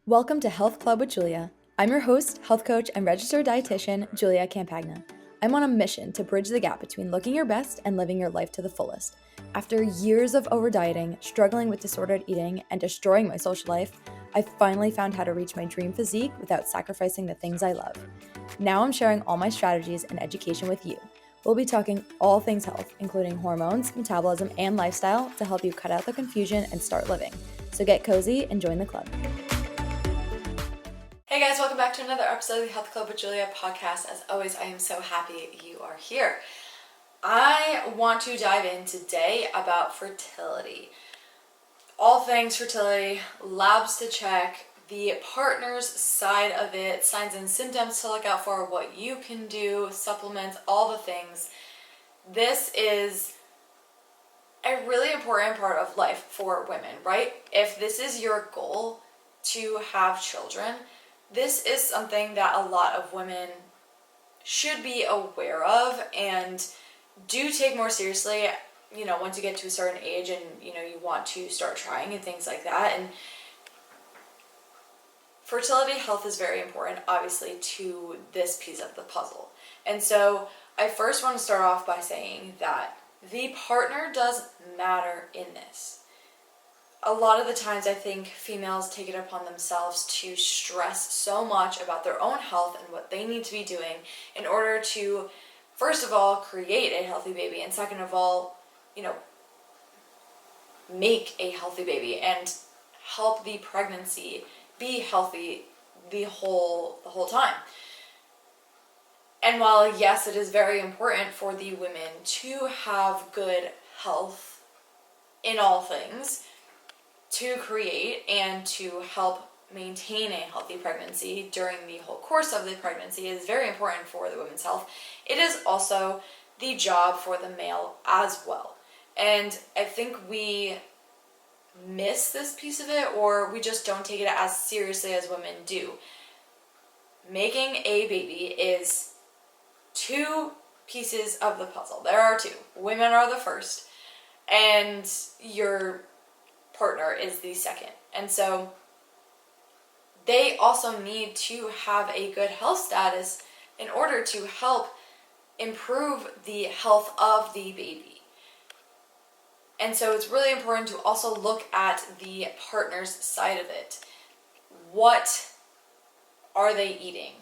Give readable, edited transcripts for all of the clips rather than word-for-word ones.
Welcome to Health Club with Julia. I'm your host, health coach, and registered dietitian, Julia Campagna. I'm on a mission to bridge the gap between looking your best and living your life to the fullest. After years of over dieting, struggling with disordered eating, and destroying my social life, I finally found how to reach my dream physique without sacrificing the things I love. Now I'm sharing all my strategies and education with you. We'll be talking all things health, including hormones, metabolism, and lifestyle to help you cut out the confusion and start living. So get cozy and join the club. Hey guys, welcome back to another episode of the Health Club with Julia podcast. As always, I am so happy you are here. I want to dive in today about fertility. All things fertility, labs to check, the partner's side of it, signs and symptoms to look out for, what you can do, supplements, all the things. This is a really important part of life for women, right? If this is your goal to have children, this is something that a lot of women should be aware of and do take more seriously, once you get to a certain age and, you want to start trying and things like that. And fertility health is very important, obviously, to this piece of the puzzle. And so I first want to start off by saying that the partner does matter in this. A lot of the times I think females take it upon themselves to stress so much about their own health and what they need to be doing in order to, first of all, create a healthy baby, and second of all, make a healthy baby and help the pregnancy be healthy the whole time. And while yes, it is very important for the women to have good health in all things, to create and to help maintain a healthy pregnancy during the whole course of the pregnancy is very important for the women's health. It is also the job for the male as well. And I think we miss this piece of it, or we just don't take it as seriously as women do. Making a baby is two pieces of the puzzle. There are two. Women are the first, and your partner is the second. And so they also need to have a good health status in order to help improve the health of the baby. And so it's really important to also look at the partner's side of it. What are they eating?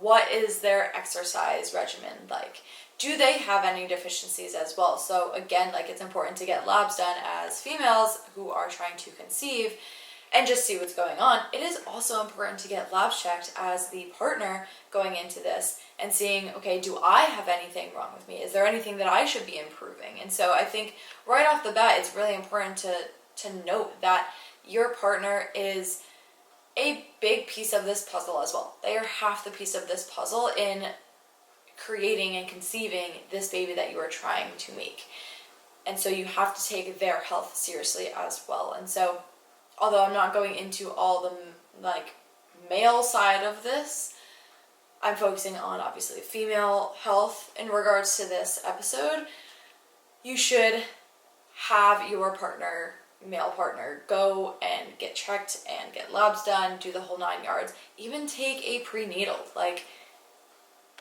What is their exercise regimen like? Do they have any deficiencies as well? So again, it's important to get labs done as females who are trying to conceive and just see what's going on. It is also important to get labs checked as the partner going into this and seeing, okay, do I have anything wrong with me? Is there anything that I should be improving? And so I think right off the bat, it's really important to note that your partner is a big piece of this puzzle as well. They are half the piece of this puzzle in creating and conceiving this baby that you are trying to make. And so you have to take their health seriously as well. And so although I'm not going into all the male side of this, I'm focusing on obviously female health in regards to this episode. You should have your partner, male partner, go and get checked and get labs done, do the whole 9 yards, even take a prenatal.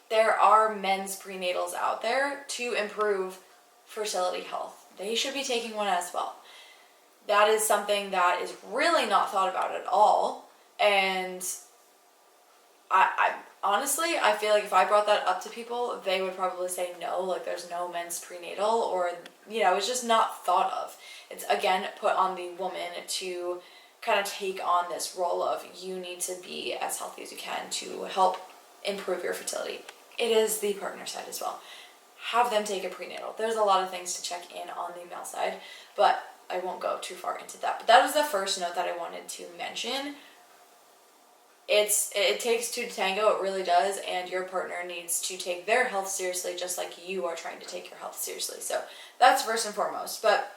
There are men's prenatals out there to improve fertility health. They should be taking one as well. That is something that is really not thought about at all. And I honestly, I feel like if I brought that up to people, they would probably say no, there's no men's prenatal, or, it's just not thought of. It's, again, put on the woman to kind of take on this role of you need to be as healthy as you can to help improve your fertility. It is the partner side as well. Have them take a prenatal. There's a lot of things to check in on the male side, but I won't go too far into that. But that was the first note that I wanted to mention. It takes two to tango, it really does, and your partner needs to take their health seriously just like you are trying to take your health seriously. So that's first and foremost. But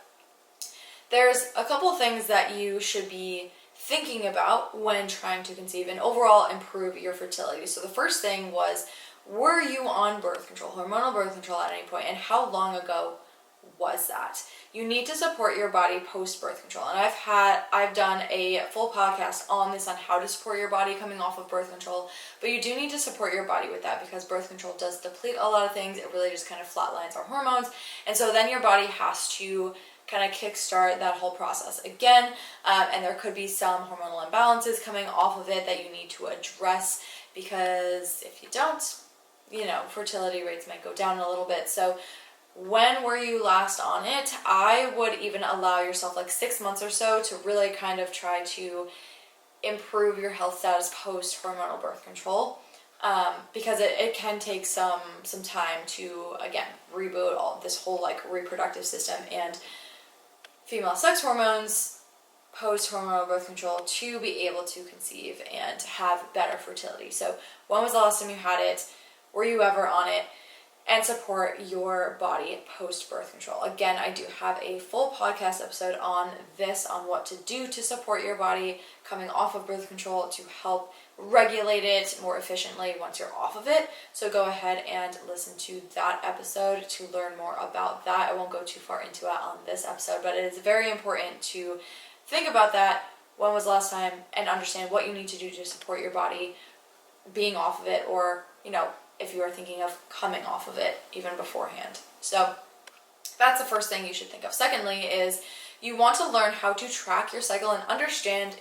there's a couple things that you should be thinking about when trying to conceive and overall improve your fertility. So the first thing was, were you on birth control, hormonal birth control at any point, and how long ago was that. You need to support your body post-birth control. And I've done a full podcast on this, on how to support your body coming off of birth control. But you do need to support your body with that, because birth control does deplete a lot of things. It really just kind of flatlines our hormones. And so then your body has to kind of kickstart that whole process again. And there could be some hormonal imbalances coming off of it that you need to address, because if you don't, fertility rates might go down a little bit. So when were you last on it? I would even allow yourself like 6 months or so to really kind of try to improve your health status post hormonal birth control, because it can take some time to, again, reboot all this whole like reproductive system and female sex hormones post hormonal birth control to be able to conceive and have better fertility. So when was the last time you had it? Were you ever on it? And support your body post-birth control. Again, I do have a full podcast episode on this, on what to do to support your body coming off of birth control to help regulate it more efficiently once you're off of it. So go ahead and listen to that episode to learn more about that. I won't go too far into it on this episode, but it is very important to think about that. When was the last time? And understand what you need to do to support your body being off of it, or, if you are thinking of coming off of it even beforehand. So that's the first thing you should think of. Secondly is you want to learn how to track your cycle and understand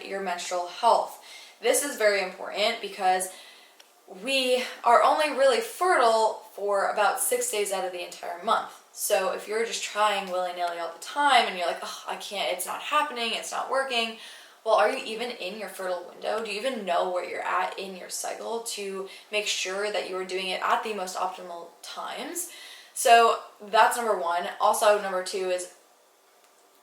your menstrual health. This is very important because we are only really fertile for about 6 days out of the entire month. So if you're just trying willy-nilly all the time and you're like, oh, I can't, it's not happening, it's not working, well, are you even in your fertile window? Do you even know where you're at in your cycle to make sure that you are doing it at the most optimal times? So that's number one. Also, number two is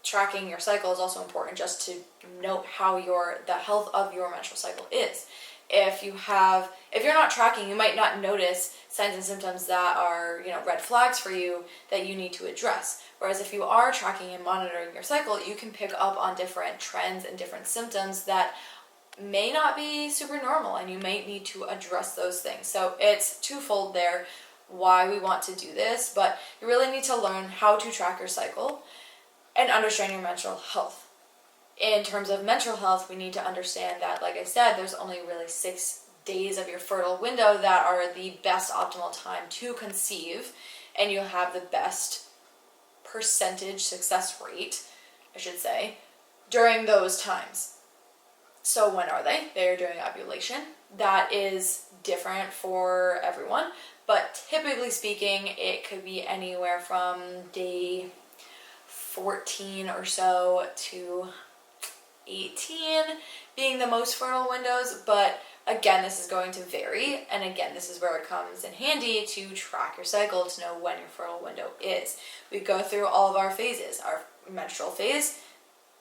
tracking your cycle is also important, just to note how the health of your menstrual cycle is. If you're not tracking, you might not notice signs and symptoms that are, red flags for you that you need to address. Whereas if you are tracking and monitoring your cycle, you can pick up on different trends and different symptoms that may not be super normal, and you may need to address those things. So it's twofold there why we want to do this, but you really need to learn how to track your cycle and understand your menstrual health. In terms of menstrual health, we need to understand that, like I said, there's only really 6 days of your fertile window that are the best optimal time to conceive, and you'll have the best percentage success rate, I should say, during those times. So when are they? They are during ovulation. That is different for everyone, but typically speaking, it could be anywhere from day 14 or so to 18 being the most fertile windows. But again, this is going to vary, and again, this is where it comes in handy to track your cycle to know when your fertile window is. We go through all of our phases: our menstrual phase,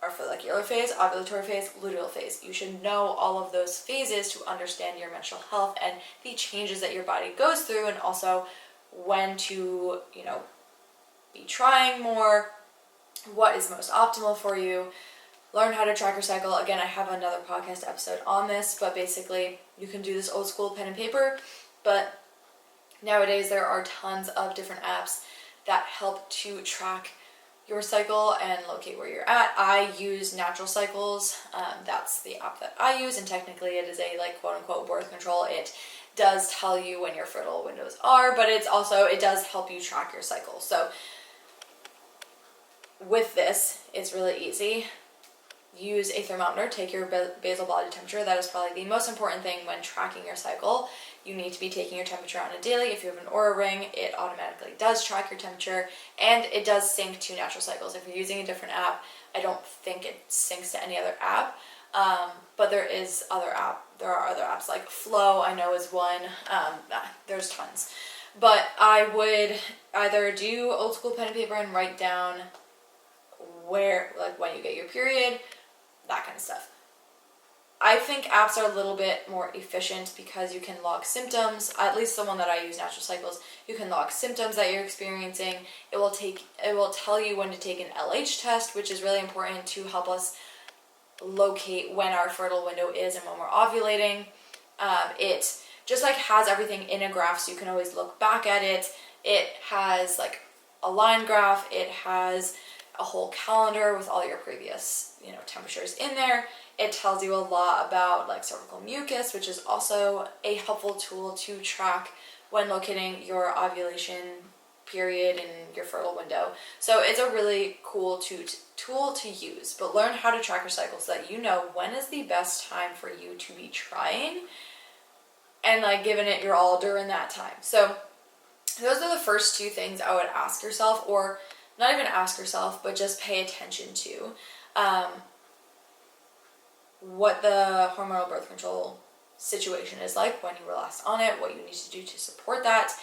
our follicular phase, ovulatory phase, luteal phase. You should know all of those phases to understand your menstrual health and the changes that your body goes through, and also when to, be trying more, what is most optimal for you. Learn how to track your cycle. Again, I have another podcast episode on this, but basically you can do this old school pen and paper, but nowadays there are tons of different apps that help to track your cycle and locate where you're at. I use Natural Cycles. That's the app that I use, and technically it is a quote unquote birth control. It does tell you when your fertile windows are, but it does help you track your cycle. So with this, it's really easy. Use a thermometer, take your basal body temperature. That is probably the most important thing when tracking your cycle. You need to be taking your temperature on a daily. If you have an Oura Ring, it automatically does track your temperature, and it does sync to Natural Cycles. If you're using a different app, I don't think it syncs to any other app, but there are other apps like Flow, I know is one. There's tons. But I would either do old school pen and paper and write down when you get your period, that kind of stuff. I think apps are a little bit more efficient because you can log symptoms. At least the one that I use, Natural Cycles, you can log symptoms that you're experiencing. It will tell you when to take an LH test, which is really important to help us locate when our fertile window is and when we're ovulating. It just has everything in a graph, so you can always look back at it. It has a line graph. It has a whole calendar with all your previous, temperatures in there. It tells you a lot about like cervical mucus, which is also a helpful tool to track when locating your ovulation period and your fertile window. So it's a really cool tool to use, but learn how to track your cycle so that you know when is the best time for you to be trying and like giving it your all during that time. So those are the first two things I would ask yourself, or not even ask yourself, but just pay attention to. What the hormonal birth control situation is like, when you were last on it, what you need to do to support that.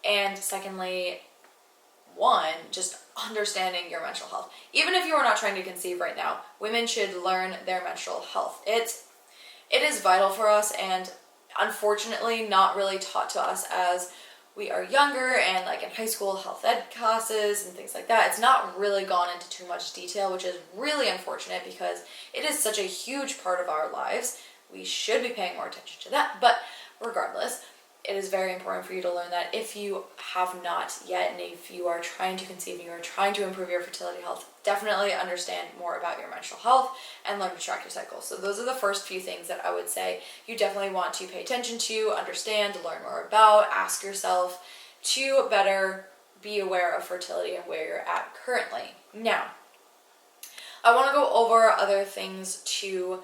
And secondly, one, just understanding your menstrual health. Even if you are not trying to conceive right now, women should learn their menstrual health. It is vital for us, and unfortunately not really taught to us as we are younger and like in high school health ed classes and things like that. It's not really gone into too much detail, which is really unfortunate because it is such a huge part of our lives. We should be paying more attention to that, but regardless, it is very important for you to learn that if you have not yet, and if you are trying to conceive and you are trying to improve your fertility health, definitely understand more about your menstrual health and learn to track your cycle. So those are the first few things that I would say you definitely want to pay attention to, understand, learn more about, ask yourself to better be aware of fertility and where you're at currently. Now, I want to go over other things to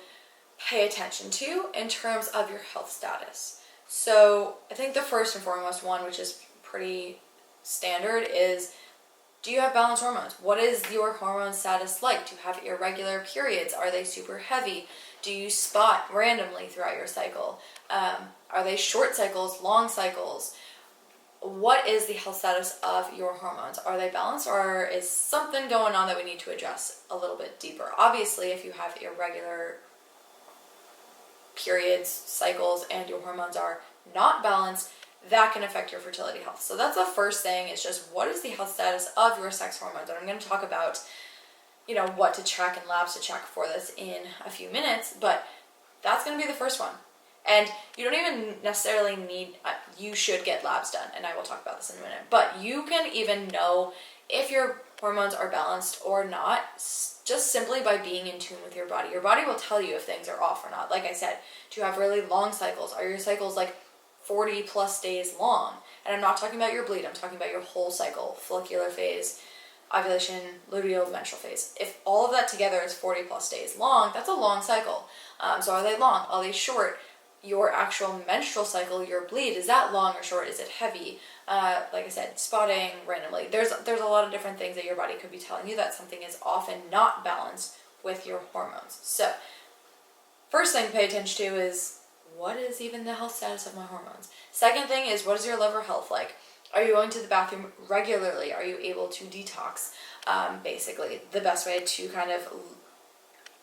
pay attention to in terms of your health status. So I think the first and foremost one, which is pretty standard, is, do you have balanced hormones? What is your hormone status like? Do you have irregular periods? Are they super heavy? Do you spot randomly throughout your cycle? Are they short cycles, long cycles? What is the health status of your hormones? Are they balanced, or is something going on that we need to address a little bit deeper? Obviously, if you have irregular periods, cycles, and your hormones are not balanced, that can affect your fertility health. So that's the first thing, is just what is the health status of your sex hormones? And I'm going to talk about, what to check and labs to check for this in a few minutes, but that's going to be the first one. And you don't even necessarily need, you should get labs done, and I will talk about this in a minute, but you can even know if your hormones are balanced or not just simply by being in tune with your body. Your body will tell you if things are off or not. Like I said, do you have really long cycles? Are your cycles like 40 plus days long? And I'm not talking about your bleed, I'm talking about your whole cycle, follicular phase, ovulation, luteal, menstrual phase. If all of that together is 40 plus days long, that's a long cycle. So are they long? Are they short? Your actual menstrual cycle, your bleed, is that long or short? Is it heavy? Like I said, spotting randomly. There's a lot of different things that your body could be telling you that something is often not balanced with your hormones. So first thing to pay attention to is, what is even the health status of my hormones? Second thing is, what is your liver health like? Are you going to the bathroom regularly? Are you able to detox? Basically, the best way to kind of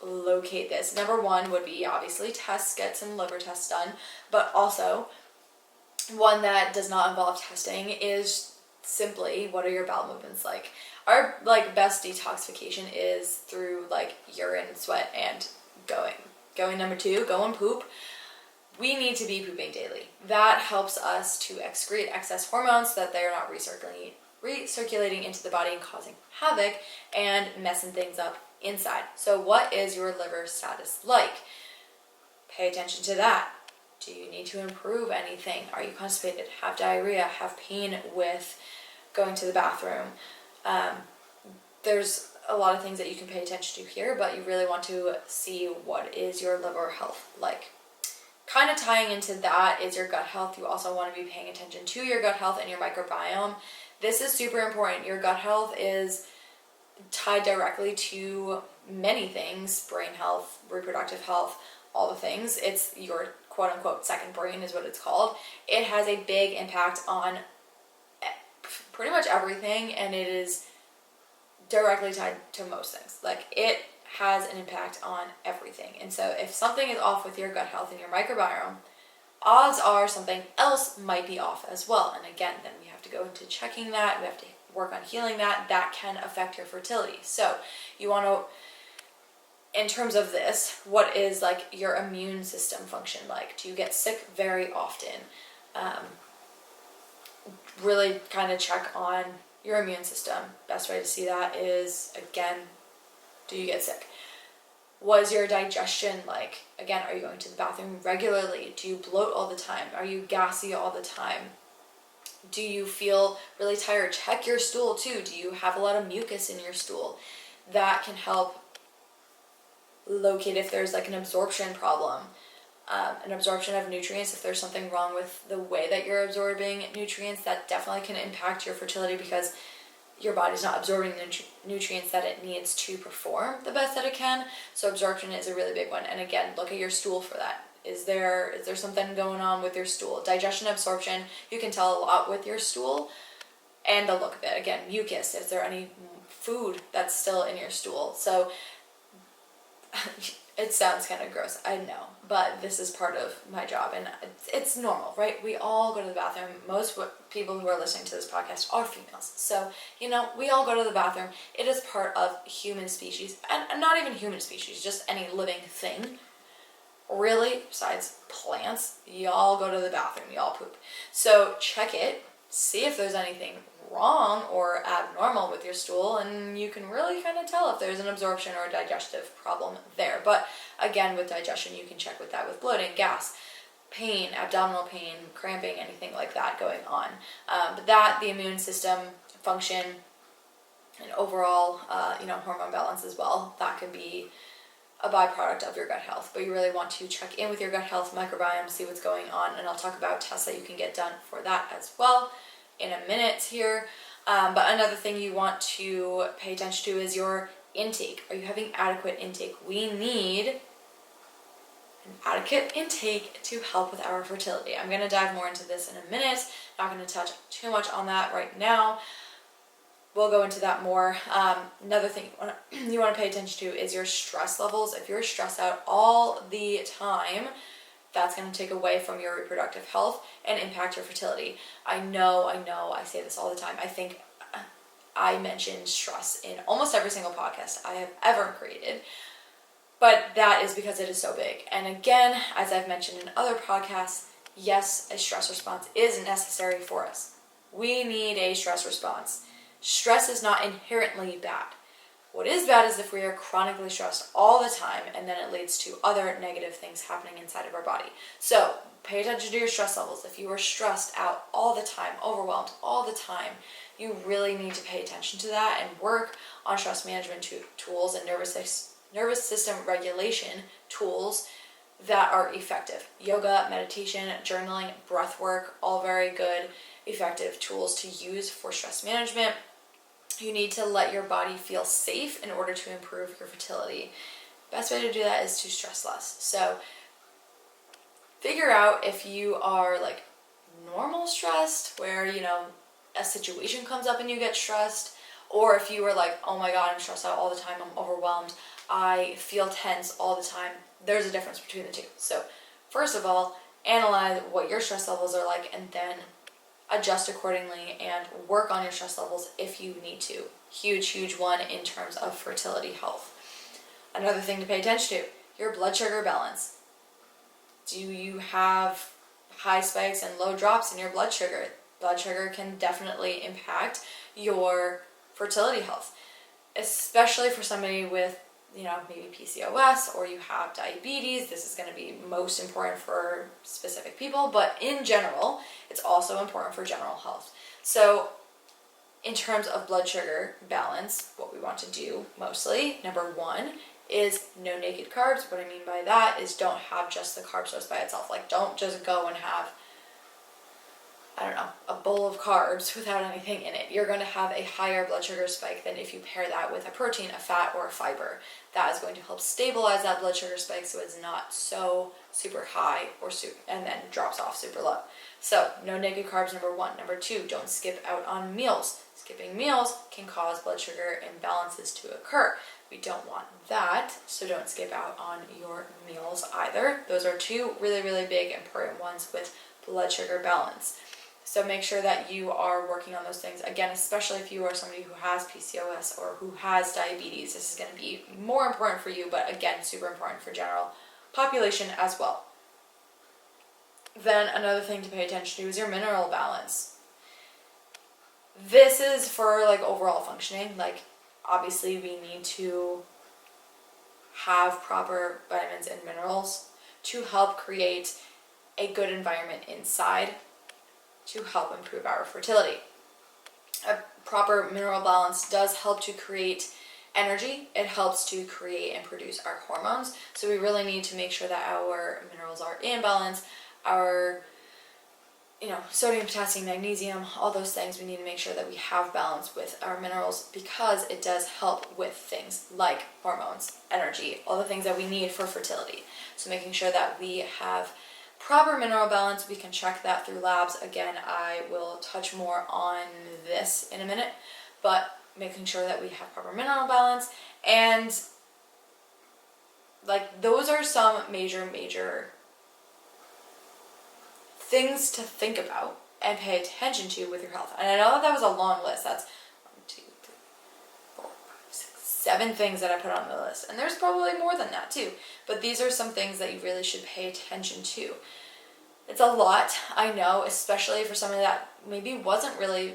locate this, number one would be obviously get some liver tests done, but also one that does not involve testing is simply, what are your bowel movements like? Our best detoxification is through urine, sweat, and going number two, go and poop. We need to be pooping daily. That helps us to excrete excess hormones so that they're not recirculating into the body and causing havoc and messing things up inside. So what is your liver status like? Pay attention to that. Do you need to improve anything? Are you constipated? Have diarrhea? Have pain with going to the bathroom? There's a lot of things that you can pay attention to here, but you really want to see what is your liver health like. Kind of tying into that is your gut health. You also want to be paying attention to your gut health and your microbiome. This is super important. Your gut health is tied directly to many things: brain health, reproductive health, all the things. It's your quote unquote second brain is what it's called. It has a big impact on pretty much everything, and it is directly tied to most things. It has an impact on everything. And so if something is off with your gut health and your microbiome, odds are something else might be off as well. And again, then we have to go into checking that. We have to work on healing that. That can affect your fertility. So you want to, in terms of this, what is your immune system function like? Do you get sick very often? Really kind of check on your immune system. Best way to see that is, again, do you get sick? What is your digestion like? Again, are you going to the bathroom regularly? Do you bloat all the time? Are you gassy all the time? Do you feel really tired? Check your stool too. Do you have a lot of mucus in your stool? That can help locate if there's like an absorption problem, an absorption of nutrients. If there's something wrong with the way that you're absorbing nutrients, that definitely can impact your fertility, because your body's not absorbing the nutrients that it needs to perform the best that it can. So absorption is a really big one. And again, look at your stool for that. Is there something going on with your stool? Digestion, absorption, you can tell a lot with your stool and the look of it. Again, mucus, is there any food that's still in your stool? So it sounds kind of gross, I know, but this is part of my job, and it's normal, right? We all go to the bathroom. Most people who are listening to this podcast are females, so we all go to the bathroom. It is part of human species, and not even human species, just any living thing, really, besides plants. Y'all go to the bathroom, y'all poop. So check it, see if there's anything wrong or abnormal with your stool, and you can really kind of tell if there's an absorption or a digestive problem there. But again, with digestion, you can check with that with bloating, gas, pain, abdominal pain, cramping, anything like that going on. But the immune system function and overall, hormone balance as well, that could be a byproduct of your gut health. But you really want to check in with your gut health microbiome, see what's going on, and I'll talk about tests that you can get done for that as well in a minute here. But another thing you want to pay attention to is your intake. Are you having adequate intake? We need an adequate intake to help with our fertility. I'm going to dive more into this in a minute. Not going to touch too much on that right now. We'll go into that more. Another thing you want to pay attention to is your stress levels. If you're stressed out all the time, that's going to take away from your reproductive health and impact your fertility. I know, I say this all the time. I think I mention stress in almost every single podcast I have ever created, but that is because it is so big. And again, as I've mentioned in other podcasts, yes, a stress response is necessary for us. We need a stress response. Stress is not inherently bad. What is bad is if we are chronically stressed all the time, and then it leads to other negative things happening inside of our body. So pay attention to your stress levels. If you are stressed out all the time, overwhelmed all the time, you really need to pay attention to that and work on stress management tools and nervous system regulation tools that are effective. Yoga, meditation, journaling, breath work, all very good, effective tools to use for stress management. You need to let your body feel safe in order to improve your fertility. Best way to do that is to stress less. So figure out if you are like normal stressed, where a situation comes up and you get stressed, or if you are like, oh my god, I'm stressed out all the time, I'm overwhelmed, I feel tense all the time. There's a difference between the two. So first of all, analyze what your stress levels are like, and then adjust accordingly and work on your stress levels if you need to. Huge one in terms of fertility health. Another thing to pay attention to, your blood sugar balance. Do you have high spikes and low drops in your blood sugar? Blood sugar can definitely impact your fertility health, especially for somebody with maybe PCOS, or you have diabetes. This is going to be most important for specific people, but in general, it's also important for general health. So in terms of blood sugar balance, what we want to do mostly, number one, is no naked carbs. What I mean by that is don't have just the carb source by itself. Like, don't just go and have, a bowl of carbs without anything in it. You're going to have a higher blood sugar spike than if you pair that with a protein, a fat, or a fiber. That is going to help stabilize that blood sugar spike so it's not so super high and then drops off super low. So no naked carbs, number one. Number two, don't skip out on meals. Skipping meals can cause blood sugar imbalances to occur. We don't want that, so don't skip out on your meals either. Those are two really big important ones with blood sugar balance. So make sure that you are working on those things. Again, especially if you are somebody who has PCOS or who has diabetes, this is going to be more important for you, but again, super important for general population as well. Then another thing to pay attention to is your mineral balance. this is for like overall functioning. Like obviously we need to have proper vitamins and minerals to help create a good environment inside to help improve our fertility. A proper mineral balance does help to create energy. It helps to create and produce our hormones. So we really need to make sure that our minerals are in balance. Our sodium, potassium, magnesium, all those things, we need to make sure that we have balance with our minerals, because it does help with things like hormones, energy, all the things that we need for fertility. So making sure that we have proper mineral balance, we can check that through labs. Again, I will touch more on this in a minute, but making sure that we have proper mineral balance, and like those are some major things to think about and pay attention to with your health. And I know that was a long list. That's 1, 2, 3, 4, 5, 6, 7 things that I put on the list. And there's probably more than that too. But these are some things that you really should pay attention to. It's a lot, I know, especially for somebody that maybe wasn't really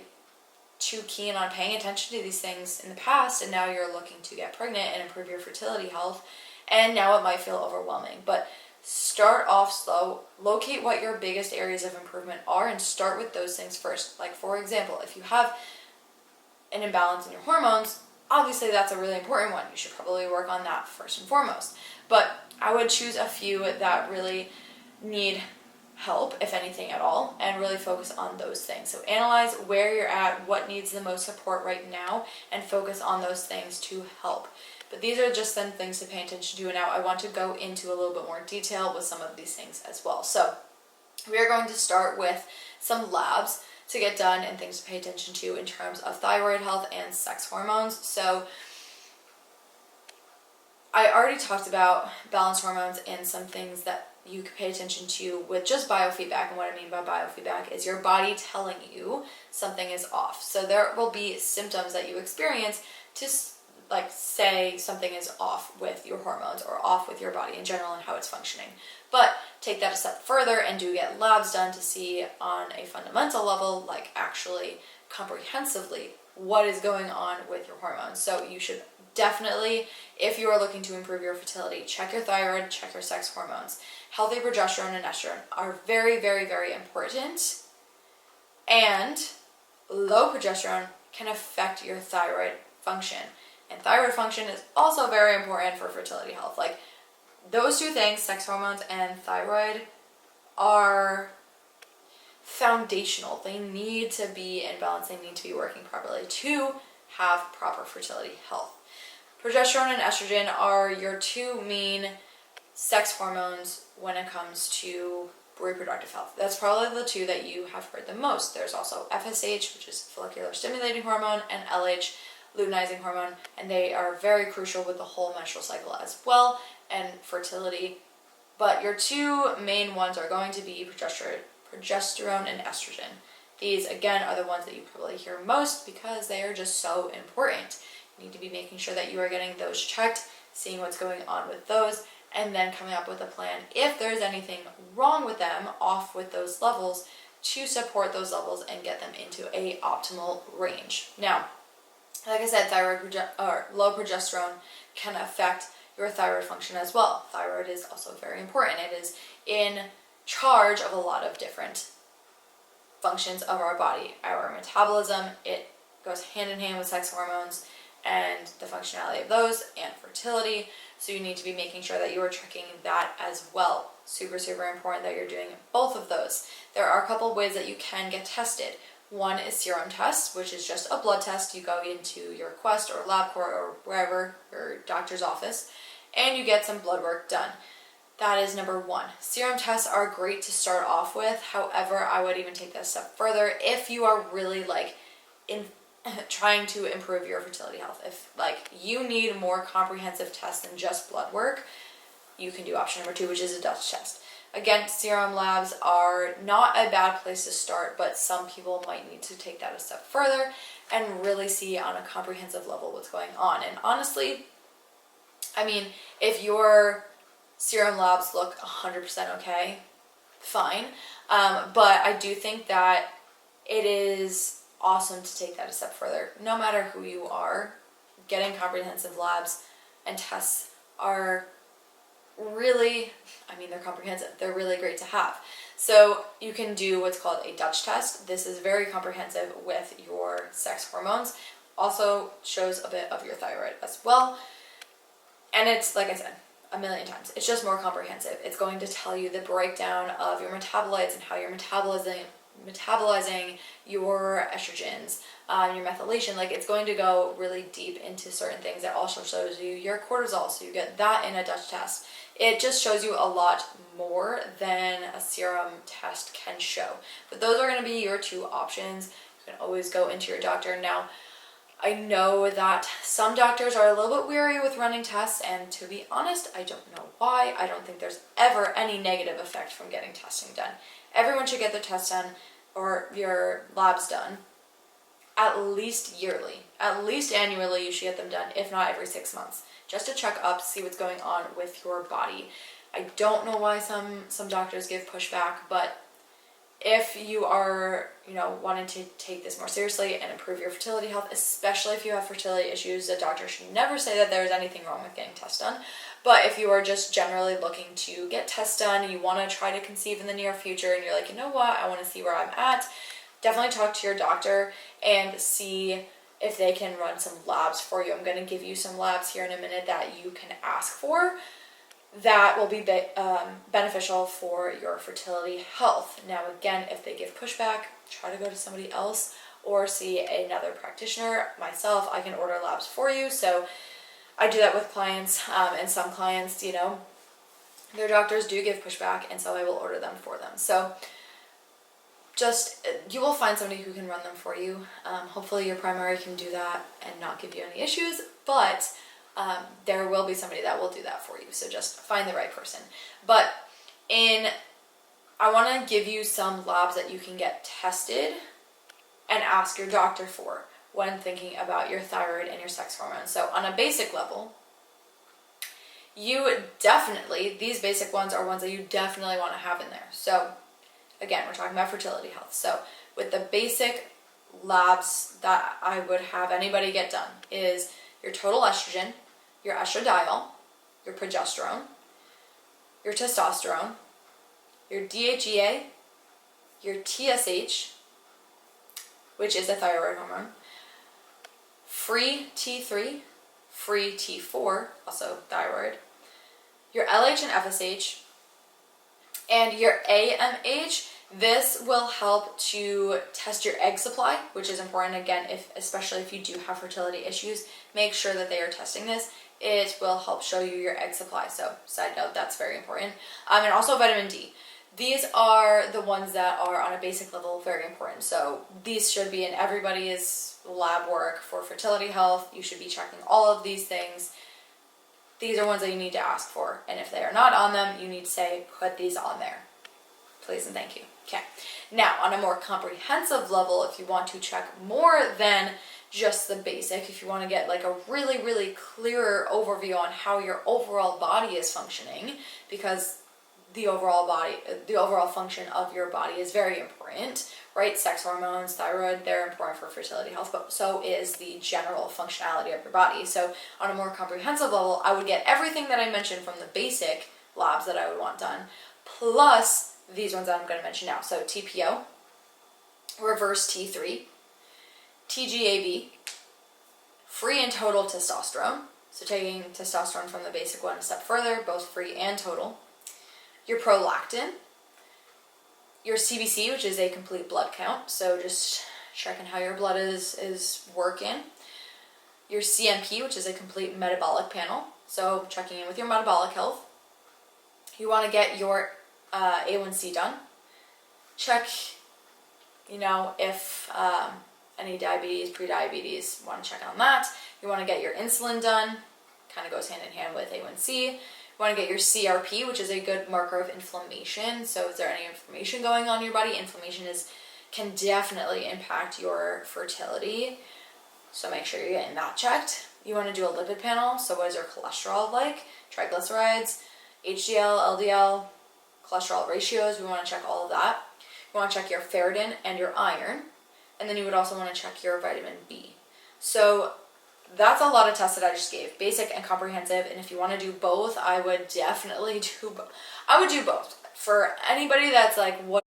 too keen on paying attention to these things in the past, and now you're looking to get pregnant and improve your fertility health, and now it might feel overwhelming. But start off slow, locate what your biggest areas of improvement are, and start with those things first. Like for example, if you have an imbalance in your hormones, obviously that's a really important one. You should probably work on that first and foremost. But I would choose a few that really need help, if anything at all, and really focus on those things. So analyze where you're at, what needs the most support right now, and focus on those things to help. But these are just some things to pay attention to, and now I want to go into a little bit more detail with some of these things as well. So we are going to start with some labs to get done and things to pay attention to in terms of thyroid health and sex hormones. So I already talked about balanced hormones and some things that you could pay attention to with just biofeedback. And what I mean by biofeedback is your body telling you something is off. So there will be symptoms that you experience to like say something is off with your hormones or off with your body in general and how it's functioning. But take that a step further and do get labs done to see on a fundamental level, like actually comprehensively, what is going on with your hormones. So you should definitely, if you are looking to improve your fertility, check your thyroid, check your sex hormones. Healthy progesterone and estrogen are very important, and low progesterone can affect your thyroid function. And thyroid function is also very important for fertility health. Like those two things, sex hormones and thyroid, are foundational. They need to be in balance. They need to be working properly to have proper fertility health. Progesterone and estrogen are your two main sex hormones when it comes to reproductive health. That's probably the two that you have heard the most. There's also FSH, which is follicular stimulating hormone, and LH, luteinizing hormone, and they are very crucial with the whole menstrual cycle as well and fertility. But your two main ones are going to be progesterone and estrogen. These again are the ones that you probably hear most because they are just so important. You need to be making sure that you are getting those checked, seeing what's going on with those, and then coming up with a plan if there's anything wrong with them, off with those levels, to support those levels and get them into a optimal range. Now, like I said, low progesterone can affect your thyroid function as well. Thyroid is also very important. It is in charge of a lot of different functions of our body. Our metabolism, it goes hand in hand with sex hormones and the functionality of those, and fertility. So you need to be making sure that you are checking that as well. Super important that you're doing both of those. There are a couple of ways that you can get tested. One is serum test, which is just a blood test. You go into your Quest or LabCorp or wherever, your doctor's office, and you get some blood work done. That is number one. Serum tests are great to start off with. However, I would even take that a step further if you are really trying to improve your fertility health. If you need more comprehensive tests than just blood work, you can do option number 2, which is a Dutch test. Again, serum labs are not a bad place to start, but some people might need to take that a step further and really see on a comprehensive level what's going on. And honestly, I mean, if your serum labs look 100% okay, fine. But I do think that it is awesome to take that a step further. No matter who you are, getting comprehensive labs and tests are really, I mean, they're comprehensive. They're really great to have. So you can do what's called a Dutch test. This is very comprehensive with your sex hormones. Also shows a bit of your thyroid as well. And it's, like I said, a million times, it's just more comprehensive. It's going to tell you the breakdown of your metabolites and how you're metabolizing your estrogens, your methylation. Like, it's going to go really deep into certain things. It also shows you your cortisol, so you get that in a Dutch test. It just shows you a lot more than a serum test can show. But those are going to be your two options. You can always go into your doctor. Now, I know that some doctors are a little bit weary with running tests, and to be honest, I don't know why. I don't think there's ever any negative effect from getting testing done. Everyone should get their tests done or your labs done at least yearly. At least annually you should get them done, if not every 6 months, just to check up, see what's going on with your body. I don't know why some doctors give pushback, but if you are, wanting to take this more seriously and improve your fertility health, especially if you have fertility issues, the doctor should never say that there's anything wrong with getting tests done. But if you are just generally looking to get tests done, you want to try to conceive in the near future, and you're like, you know what, I want to see where I'm at, definitely talk to your doctor and see if they can run some labs for you. I'm going to give you some labs here in a minute that you can ask for that will be beneficial for your fertility health. Now, again, if they give pushback, try to go to somebody else or see another practitioner. Myself, I can order labs for you, so I do that with clients, and some clients, their doctors do give pushback, and so I will order them for them. So you will find somebody who can run them for you. Hopefully your primary can do that and not give you any issues, but there will be somebody that will do that for you. So just find the right person. But I want to give you some labs that you can get tested and ask your doctor for when thinking about your thyroid and your sex hormones. So on a basic level, these basic ones are ones that you definitely want to have in there. So again, we're talking about fertility health. So with the basic labs that I would have anybody get done is your total estrogen, your estradiol, your progesterone, your testosterone, your DHEA, your TSH, which is a thyroid hormone, free T3, free T4, also thyroid, your LH and FSH, and your AMH. This will help to test your egg supply, which is important. Again, especially if you do have fertility issues, make sure that they are testing this. It will help show you your egg supply. So, side note, that's very important. And also vitamin D. These are the ones that are on a basic level very important. So these should be in everybody's lab work for fertility health. You should be checking all of these things. These are ones that you need to ask for. And if they are not on them, you need to say, put these on there. Please and thank you. Okay. Now, on a more comprehensive level, if you want to check more than just the basic, if you want to get like a really, really clearer overview on how your overall body is functioning, because the overall function of your body is very important, right? Sex hormones, thyroid, they're important for fertility health, but so is the general functionality of your body. So on a more comprehensive level, I would get everything that I mentioned from the basic labs that I would want done, plus these ones that I'm going to mention now. So TPO, reverse T3, TGAB, free and total testosterone. So taking testosterone from the basic one a step further, both free and total. Your prolactin, your CBC, which is a complete blood count, so just checking how your blood is working. Your CMP, which is a complete metabolic panel, so checking in with your metabolic health. You want to get your A1C done. Check, if any diabetes, pre-diabetes, want to check on that. You want to get your insulin done, kind of goes hand in hand with A1C. You want to get your CRP, which is a good marker of inflammation. So is there any inflammation going on in your body? Inflammation can definitely impact your fertility. So make sure you're getting that checked. You want to do a lipid panel. So what is your cholesterol like? Triglycerides, HDL, LDL, cholesterol ratios. We want to check all of that. You want to check your ferritin and your iron. and then you would also want to check your vitamin B. So that's a lot of tests that I just gave, basic and comprehensive. And if you want to do both, I would definitely do both. For anybody that's like, what